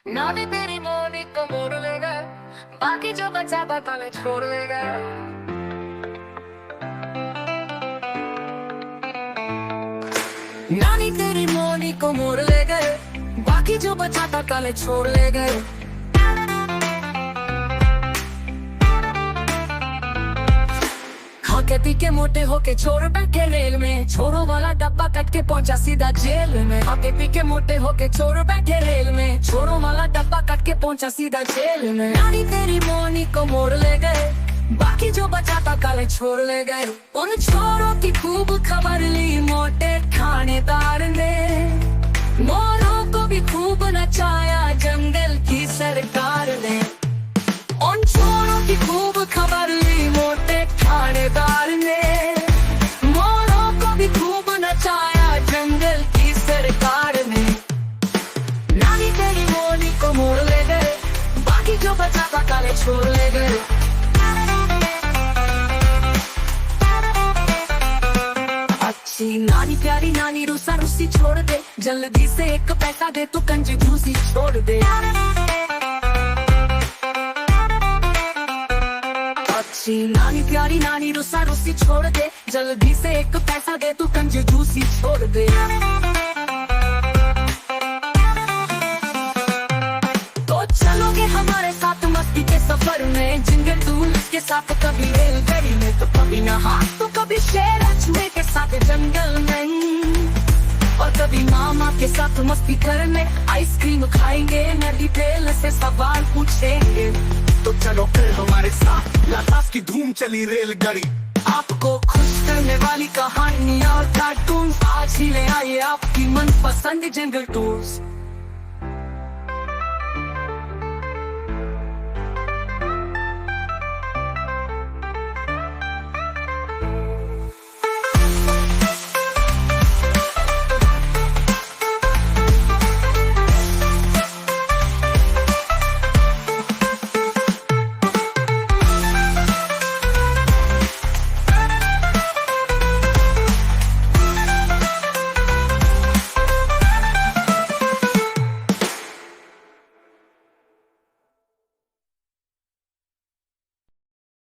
नानी तेरी मोनी को मोड़ ले गए, बाकी जो बचा था तले छोड़ ले गए। नानी तेरी मोनी को मोड़ ले गए, बाकी जो बचा था तले छोड़ ले गए। खाके पी के मोटे होके छोड़ बैठे रेल में, छोरों वाला डब्बा कट के पहुंचा सीधा जेल में। खाके पी के मोटे होके छोड़ बैठे रेल में, छोरों वाला डब्बा कट के पहुंचा सीधा जेल में। नानी तेरी मोनी को मोड़ ले गए, बाकी जो बचा था काले छोड़ ले गए। उन छोरों की खूब खबर ली मोटे थानेदार ने, मोरों को भी खूब नचाया जंगल की सरकार ने। उन छोरों की खूब खबर ली मोटे थानेदार ने, मोरों को भी खूब नचाया जंगल की सरकार ने। नानी तेरी मोनी को मोड़ ले गए, बाकी जो बचा था काले छोड़ ले गए। अच्छी नानी प्यारी नानी रूसा रूसी छोड़ दे, जल्दी से एक पैसा दे तू कंजूसी छोड़ दे। अच्छी नानी प्यारी नानी रूसा रूसी छोड़ दे, जल्दी से एक पैसा दे तू कंजूसी छोड़ दे। तो चलोगे हमारे साथ मस्ती के सफर में, जिंगल टूल्स के साथ कभी रेलगाड़ी में, तो कभी नहा तो कभी शेर अचूहे के साथ जंगल में, और कभी मामा के साथ मस्ती करने आइसक्रीम खाएंगे, नदी तेल से सवाल पूछेंगे। तो चलो फिर हमारे साथ लद्दाख की धूम चली रेलगाड़ी। आपको खुश करने वाली कहानी और कार्टून आज ही ले आइए आपकी मनपसंद जंगल टूर्स।